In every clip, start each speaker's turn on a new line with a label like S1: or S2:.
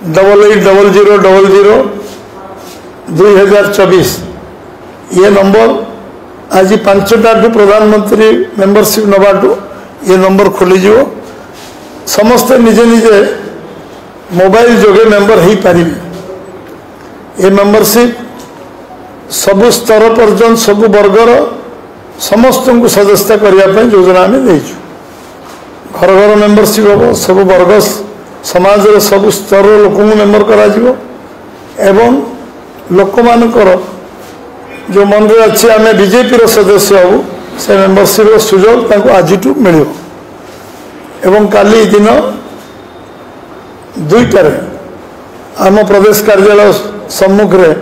S1: 8800002024 ये नंबर आज 5टा प्रधानमंत्री मेंबरशिप नवाटू ये नंबर खोली समस्ते निजे निजे मोबाइल जोगे मेंबर हो पारे। ये मेंबरशिप सबु स्तर पर्यंत सबु वर्गर समस्त को सदस्यता करने योजना आम देचु। घर घर मेंबरशिप हम सब वर्ग समाज सब स्तर लोक मेंबर करा एवं लोक मानकर जो मन में अच्छे आम बीजेपी सदस्य हूँ से मेंबरशिप सुजोग आज मिल एवं काली दिन 2टार आम प्रदेश कार्यालय सम्मुख में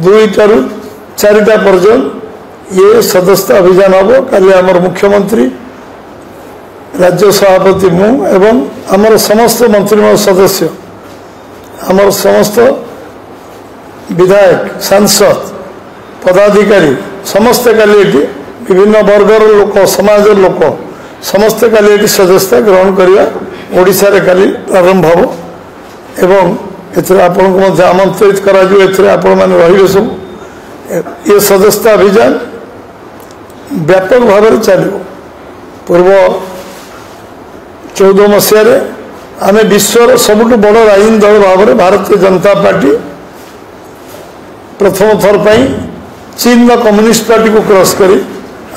S1: 2टारू 4टा पर्यंत ये सदस्यता अभियान हम। काली आमर मुख्यमंत्री राज्य सभापति मु एवं आमर समस्त मंत्रिमंडल सदस्य आमर समस्त विधायक सांसद पदाधिकारी समस्ते काली विभिन्न वर्गर लोक समाज लोक समस्ते काली सदस्यता ग्रहण करवा ओडिशा रे काली प्रारंभ हो एवं आपको आमंत्रित करा आपण मैंने रही सब ये सदस्यता अभियान व्यापक भाव में चलो। पूर्व 14 मसीह आम विश्वर सबुठ बड़ राजनीतिक दल भाव में भारतीय जनता पार्टी प्रथम थर पर चीन कम्युनिस्ट पार्टी को क्रॉस करी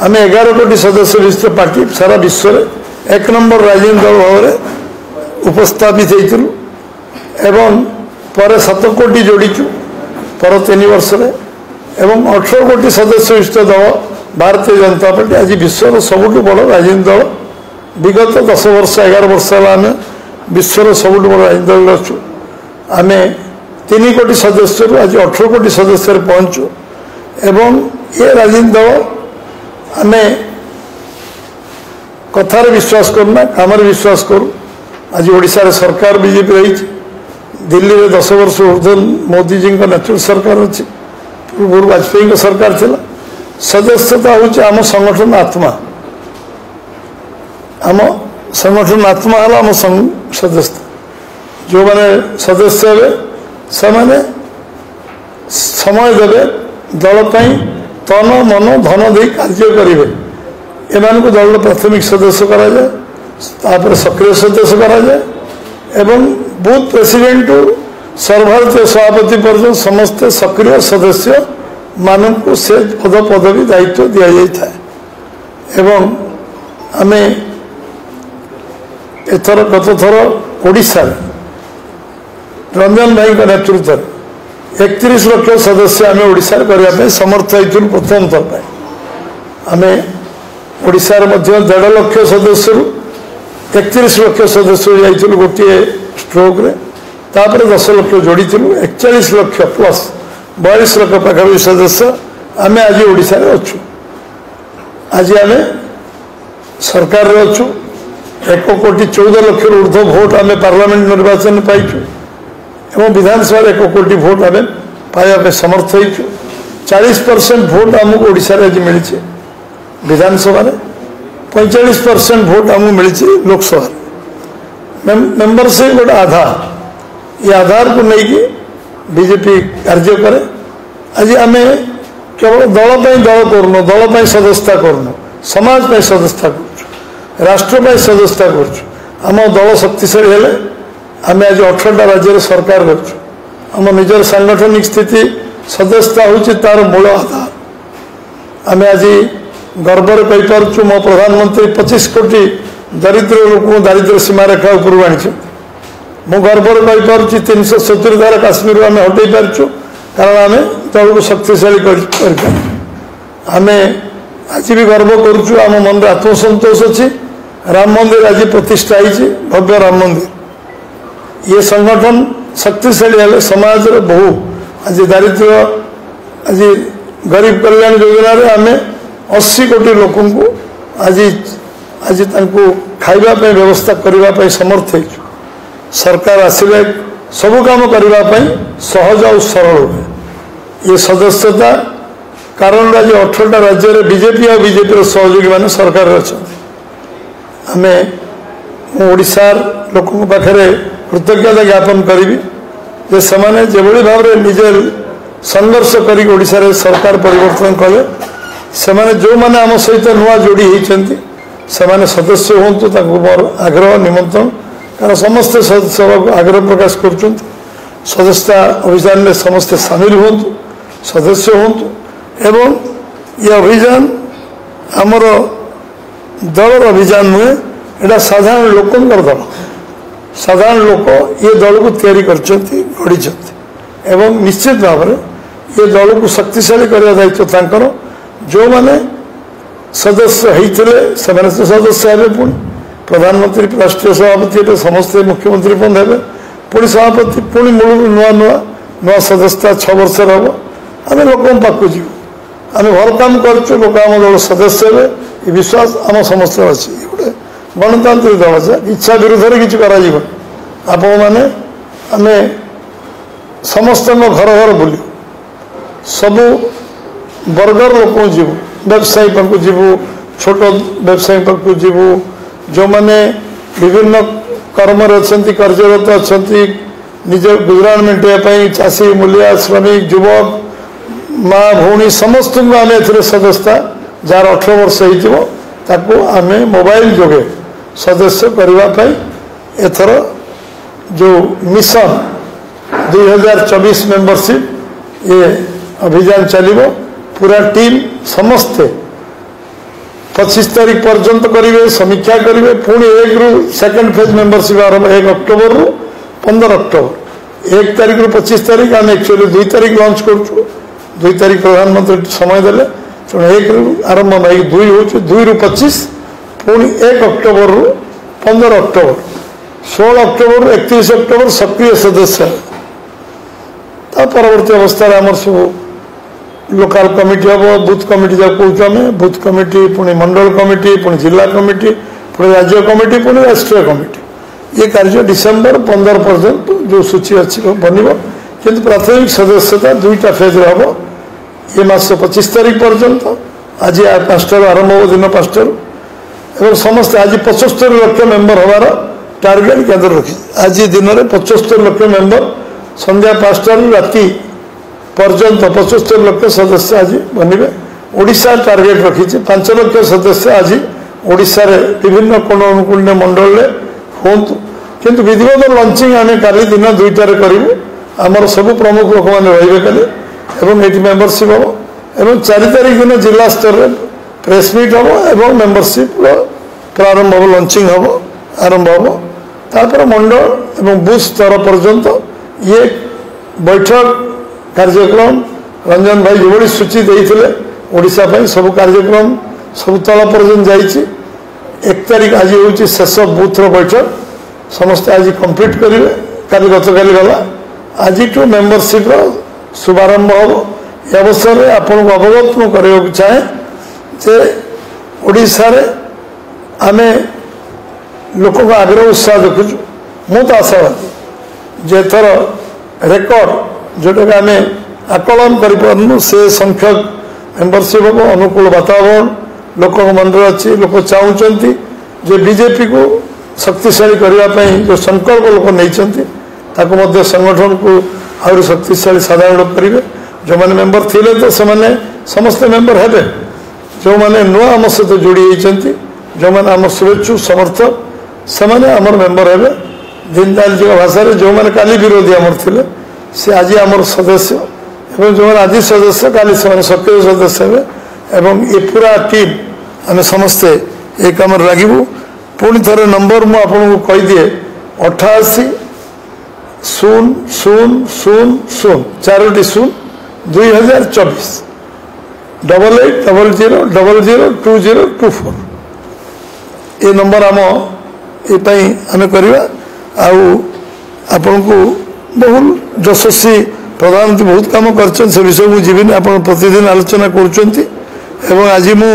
S1: आम 11 कोटी सदस्य विशिष्ट पार्टी सारा विश्व में 1 नंबर राजनीतिक दल भाव में उपस्थापित होती एवं पर 7 कोटी जोड़ीचु पर 3 वर्ष में एवं 18 कोटी सदस्य विशिष्ट दल भारतीय जनता पार्टी आज विश्वर सबुठ बड़ राजनीतिक दल विगत 10 वर्ष 11 वर्ष आम विश्वर सबुठ बड़ राजनीतिक दल अच्छु आम 3 कोटी सदस्य आज 18 कोटी सदस्य पहुँचु एवं ये राजनीतिक दल आम कथार विश्वास करना काम विश्वास करूँ। आज ओडिशा रे सरकार बीजेपी रही दिल्ली में 10 वर्ष ऊर्धन मोदी जी का नेतृत्व सरकार अच्छी पूर्व वाजपेयी का सरकार थिला। सदस्यता हूँ आम संगठन आत्मा आम संगठन आत्मा है आम सदस्यता जो मैंने सदस्य हे से समय देवे दल तन मन धन दे कार्य करेंगे एमान को दल प्राथमिक सदस्य करा जाए तापर सक्रिय सदस्य करा जाए एवं बूथ प्रेसिडेंट टू सर्वभारतीय सभापति पर्यटन समस्त सक्रिय सदस्य मानक से पद पदवी दायित्व दि जाए एवं आम एथर गत थर ओडिशा रंजन भाई नेतृत्व 31 लाख सदस्य आम ओडिशा करने समर्थ होती प्रथम थर पर आम ओडिशा 1.5 लाख सदस्य 31 लाख सदस्य जाइलु गोटे स्ट्रोक रे तापर 10 लाख जोड़ी 41 लाख प्लस 42 लाख पाखापाखि सदस्य आम आज ओडिशा रे अच्छु। आज आम सरकार रे अच्छु 1.14 लाख ऊर्ध्व भोट आम पार्लियामेंट निर्वाचन पाइचु एवं विधानसभा 1 कोटी भोट आम पाइबा समर्थ होइचु। 40% भोट आमको ओडिशा रे आज मिली विधानसभा 45% भोट आमको मिली लोकसभा मेंबरशिप गोटे आधार ये आधार को लेकिन बीजेपी कार्य करे। आज आम केवल दल दल करूँ दल सदस्यता करूँ समाज सदस्यता कर राष्ट्र सदस्यता करम दल शक्तिशाली हेले आम आज 18टा राज्य सरकार करम निजर सांगठनिक स्थिति सदस्यता हूँ तार मूल आधार। आम आज गर्वर कहीपु मो प्रधानमंत्री 25 कोटी दरिद्र लोक दारिद्र्य सीमा रेखा ऊपर आनी मु गर्वर कहीपु 370 धारा काश्मीर आम हटई पार्चु कारण आम दल को शक्तिशाली आम आज भी गर्व करुचु आम मन में आत्मसंतोष अच्छी। राम मंदिर आज प्रतिष्ठा होती भव्य राम मंदिर ये संगठन शक्तिशाली हेले समाज रे बहु आज दारिद्र्य आज गरीब कल्याण योजना रे आम 80 कोटी लोक आज आज खाइबा व्यवस्था करने समर्थ हो सरकार आसिले सबु काम करने सहज और सरल हुए ये सदस्यता कारण आज 18टा राज्य में बीजेपी और बीजेपी सहयोगी मैंने सरकार अच्छा आम ओडिशार लोक पाखे कृतज्ञता ज्ञापन करी जे सेमाने जेभली भाव में निजे संघर्ष करी ओडिशा रे सरकार परिवर्तन कले सेमाने जो माने आम सहित नुआ जोड़ी होती सेमाने सदस्य होंतु ताको मोर आग्रह निमंत्रण कारण समस्ते सदस्य आग्रह प्रकाश कर सदस्यता अभियान में समस्ते सामिल होंतु सदस्य होंतु एवं ये अभियान आमर दल अभियान नुहे एटा साधारण लोकंकर दल साधारण लोक ये दल को तैयारी गढ़ी एवं निश्चित भाव में ये दल को शक्तिशाली करने दायित्व तांकर जो माने सदस्य होते से सदस्य हे पुणी प्रधानमंत्री राष्ट्रीय सभापति हे समस्ते मुख्यमंत्री पद हे पुणी सभापति पुणी मूल नुआ नुआ नुआ सदस्यता 6 वर्ष हम आम लोक पाक जीव आम भल काम करूँ लोक आम दल सदस्य हे ये विश्वास आम समस्त अच्छी गोटे गणतांत्रिक दल से इच्छा विरुद्ध किसी कर आपण मैंने आम समस्त घर घर बुलू सबू वर्गर लोक जीव व्यवसायी पाक जीवु छोट व्यवसायी पाक जीवु जो मैंने विभिन्न कर्म कार्यरत अच्छा निज गुजराण मेटाई चाषी मूलिया श्रमिक युवक माँ भौणी समस्त आम ए सदस्यता जार 18 वर्ष हो आम मोबाइल जोगे सदस्य करने एथर जो मिशन 2024 मेंबरशिप ये अभियान चलो पूरा टीम समस्ते 25 तारीख पर्यंत करेंगे समीक्षा करेंगे पुणी 1 रु सेकेंड फेज मेंबरशिप आरंभ 1 अक्टोबर रु 15 अक्टोबर 1 तारीख रु 25 तारीख आम एक्चुअली 2 तारीख लॉन्च करूँ 2 तारीख प्रधानमंत्री समय देले तेणु 1 रु आरंभ नहीं 2 हो 2 रु 25 पुणी 1 अक्टोबर रु 15 अक्टोबर 16 अक्टोबर रु 31 अक्टोबर सक्रिय सदस्य परवर्ती अवस्था आम सब लोकल कमिटी हम बूथ कमिटी जब कौन बूथ कमिटी पुणी मंडल कमिटी पुणी जिला कमिटी पुणी राज्य कमिटी पुणी राष्ट्रीय कमिटी ये कार्य डिसेम्बर 15 पर्यंत जो सूची अच्छी बन किंतु प्राथमिक सदस्यता 2टा फेज हम ये मास 25 तारीख पर्यंत आज 5 आरंभ हो दिन 5 और समस्त आज 75 लाख मेम्बर हमार टार्गेट केन्द्र रखी आज दिन में 75 लाख मेम्बर संध्या 5 राति पर्यंत 75 लाख सदस्य आज बनवे ओडिशा टार्गेट रखी 5 लाख सदस्य आज ओडिशा रे विभिन्न कोण अनुकूल मंडल हूँ किंतु विधिवत लंचिंग आम काली दिन 2टार करूँ आमर सब प्रमुख लोक मैंने रे एवं ये मेंबरशिप हम एवं 4 तारीख दिन जिला स्तर में प्रेस मीट हम एवं मेंबरशिप प्रारंभ हम लंचिंग हम आरंभ हम तापर मंडल एवं बूथ स्तर पर्यंत ये बैठक कार्यक्रम रंजन भाई जो सूची देते ओडिशा सब कार्यक्रम सब तल पर्यंत जाइए 1 तारीख आज हूँ शेष बूथ बैठक समस्त आज कंप्लीट करेंगे काली गत काली गला आज मेंबरशिप शुभारंभ हम ये अवसर में आपन को अवगत करने चाहे जे ओडिशा रे आमे लोक आग्रह उत्साह देखुचु मु तो आशावादी जे थर रेकर्ड जोटा आम आकलन करूँ से संख्यक मेंबरशिप हम अनुकूल वातावरण लोक मन अच्छी लोक चाहते जे बीजेपी को शक्तिशाली करने जो संकल्प लोक नहीं संगठन को आहरी शक्तिशाली साधारण लोक करेंगे जो मैंने मेंबर थिले तो से समस्ते मेंबर हे जो मैंने नुआ आम सहित जोड़ी होती जो मैंने आम शुभेच्छु समर्थक से आमर मेंबर हे दीनदयाल जी भाषा जो मैंने काली विरोधी आमर थिले से आज आमर सदस्य एवं जो मैंने आज सदस्य काली से सक्रिय सदस्य हे एवं ये पूरा टीम आम समस्ते ये कम लगे पुणी थे नंबर मुझे कहीदिए 88 000 4टी 0 2024 8800002024 ये नंबर आम ये आम करवा आपण को बहुत यशस्वी प्रधानमंत्री बहुत काम कर विषय मुझे जीवन आप प्रतिदिन आलोचना कर आज मु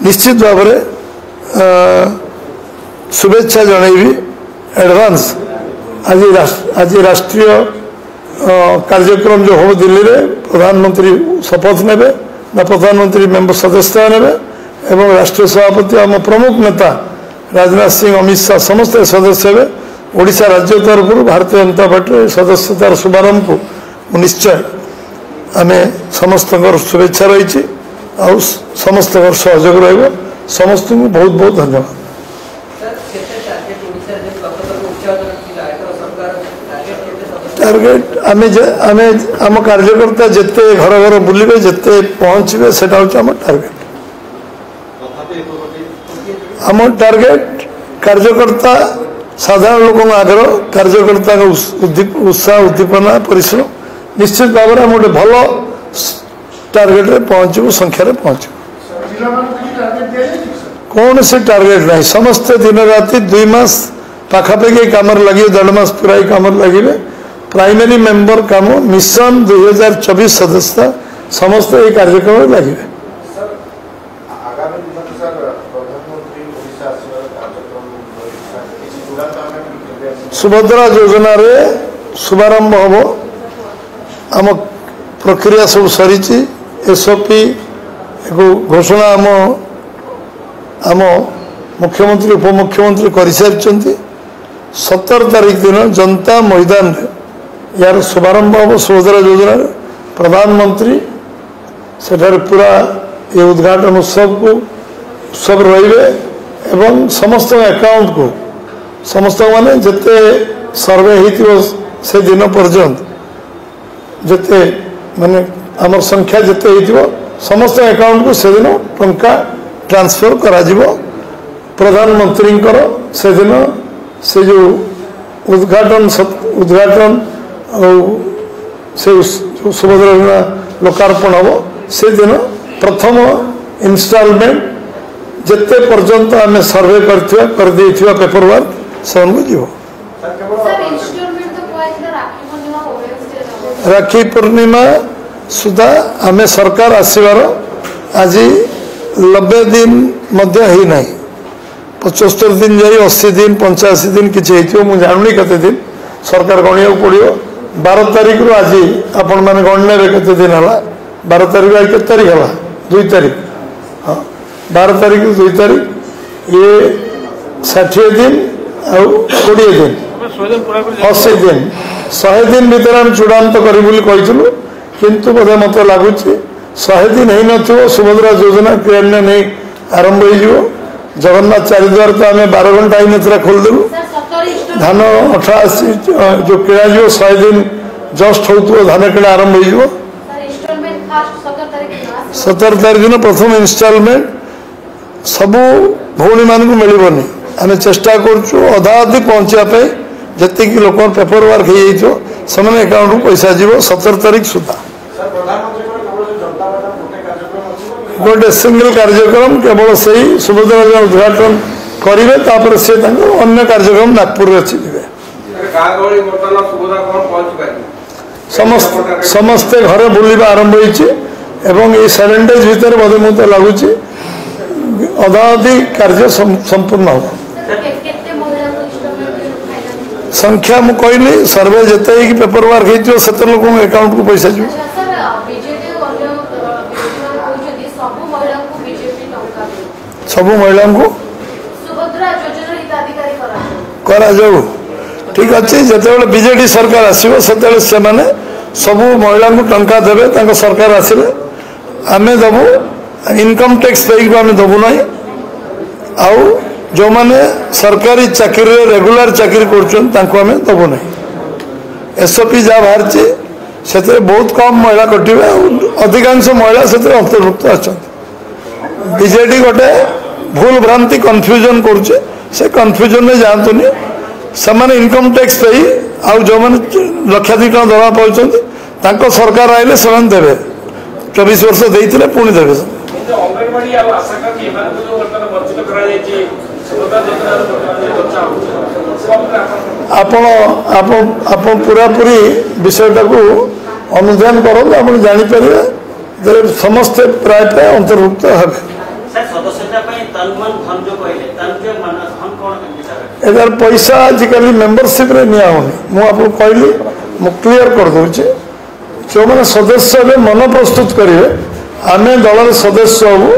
S1: निश्चित भाव में शुभेच्छा जनइबी एडवांस आज राष्ट्रीय कार्यक्रम जो हो दिल्ली में प्रधानमंत्री शपथ ने प्रधानमंत्री मेंबर सदस्य ने राष्ट्रीय सभापति आम प्रमुख नेता राजनाथ सिंह अमित शाह समस्त सदस्य ओडिशा राज्य तरफ भारतीय जनता पार्टी सदस्यतार शुभारंभ को निश्चय आम समस्त शुभेच्छा रही समस्त सहयोग समस्त को बहुत बहुत धन्यवाद। टार्गेट आम कार्यकर्ता जिते घर घर बुलवे जिते पहुँचे से आम टार्गेट आम टार्गेट कार्यकर्ता साधारण लोक आग्रह कार्यकर्ता उत्साह उद्दीपना परिश्रम निश्चित भाव में गोटे भल टार्गेट पहुँचू संख्यार पहुँचू कौन से टार्गेट ना समस्ते दिन राति 2 मास पाखापाखि कम लगे 1.5 मास पूरा कम लगे प्राइमरी मेंबर काम मिशन 2024 सदस्य समस्त ये कार्यक्रम लगे सुभद्रा योजना रे शुभारंभ हम आम प्रक्रिया सब सरी एसओपी घोषणा आम आम मुख्यमंत्री उपमुख्यमंत्री कर सारी 17 तारीख दिन जनता मैदान यार शुभारंभ हम सुभद्रा योजना प्रधानमंत्री सेठार पूरा ये उद्घाटन उत्सव को सब रहिबे एवं समस्त अकाउंट को समस्त माने जिते सर्वे हो से दिन पर्यंत जिते माने आमर संख्या जिते हो समस्त अकाउंट को से दिन टंका ट्रांसफर करा जिवो प्रधानमंत्री से दिन से जो उद्घाटन से सुभद्रा योजना लोकार्पण हम से दिन प्रथम इनस्टॉलमेंट जिते पर्यंत आम सर्वे कर पेपर वर्क से जीव राखी पूर्णिमा सुधा आम सरकार आसबार आज 90 दिन है 75 दिन जाई 80 दिन 85 दिन किसी मुझे जानूनी केते दिन सरकार गणिया पड़ो 12 तारीख रु आज आपण मैंने गणने केते दिन है 12 तारीख आज के तारीख है 2 तारीख हाँ 12 तारीख 2 तारीख ये 60 दिन आ 20 दिन 80 दिन 100 दिन भीतर आम चूड़ांत करूँ किंतु बोधे मत लगुच 100 दिन हो न सुभद्रा योजना क्रियान्वयन नहीं आरंभ हो जगन्नाथ चारिद्वार तो आम 12 घंटा ही नथिला खोलदेलु धान 88 जो किणा 100 दिन जस्ट हो धान किणा आरंभ हो 17 तारीख दिन प्रथम इनस्टॉलमेंट सबू भौणी मान मिलनी आम चेष्टा करधा पहुँचापी जी लोक पेपर वर्क हो अकाउंट पैसा जीव 17 तारीख सुधा गोटे सिंगल कार्यक्रम केवल से ही सुभद्रा उद्घाटन करेंगे तापर से अन्य कार्यक्रम नागपुर समस्ते घरे बुलवा आरंभ हो 7 डेज भितर बोधे मत लगुच अधाधि कार्य संपूर्ण हो संख्या मु कहली सर्वे जिते पेपर वर्क हो से लोक अकाउंट को पैसा जी सब महिला को करा जाऊ ठीक अच्छे जिते बीजेडी सरकार आसो से सब महिला को टंका देवे सरकार आसिले आम दबू इनकम टैक्स पे आम दबू ना आउ जो माने सरकारी चाकरी रेगुलर चाकरी करें दबू ना एसओपी जहाँ बाहरी से बहुत कम महिला कटे अधिकांश महिला से अंतर्भुक्त अच्छा बीजेडी गोटे भूल भ्रांति कन्फ्यूजन करुचे से कन्फ्यूजन में जातुनि से इनकम टैक्स पे आउ जो मैंने लक्षाधिक टका दवा पाँच सरकार आइले से देवे 24 वर्ष देते पुणी देवे आपण पूरा पूरी विषयटा को अनुधान करूँ आप जापर समस्ते प्राय प्राय अंतर्भुक्त हे यार पैसा आजिकल मेंबरशिप रे निया होनी कहली मु क्लियर कर दूचे जो मैंने सदस्य मन प्रस्तुत करेंगे आम दल सदस्य हूँ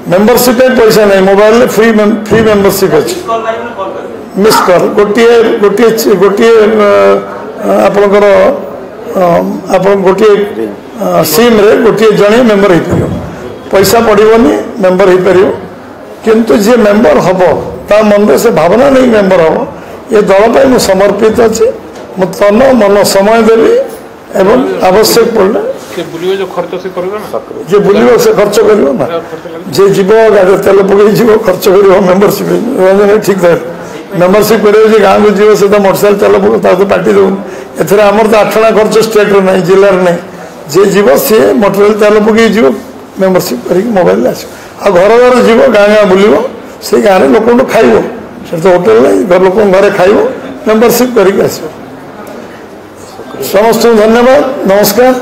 S1: मेंबरशिप पैसा नहीं मोबाइल फ्री मेंबरशिप अच्छी मिस कॉल गोटे गोटे गोटे आपणकर आप गोटे सिम रे गोटे जड़े मेम्बर हो पार पैसा पड़ोनी मेम्बर हो पार किंतु जी मेम्बर हम ता मन से भावना नहीं मेम्बर हम ये दल पर मुझे समर्पित अच्छे मु तन मन समय देवी एवं आवश्यक पड़े जे बुल से खर्च कर जे जीव गाड़ी तेल पकई जीव खर्च कर मेम्बरशिप ठीक है मेम्बरशिप कर गाँव को जीव से मोटरसाइकेल तेल पक पार्टी दून एथर आमर तो 8 खर्च स्टेट रो नहीं जिलार नहीं जे जीव सी मोटरसाइकेल तेल पकई जीव मेम्बरशिप कर मोबाइल आस घर घर जीव गाँ गाँ बुल से गाँव में लोक खाइब से तो होटेल नहीं घर लोक घरे खाइब मेम्बरशिप करके आस समस्त धन्यवाद नमस्कार।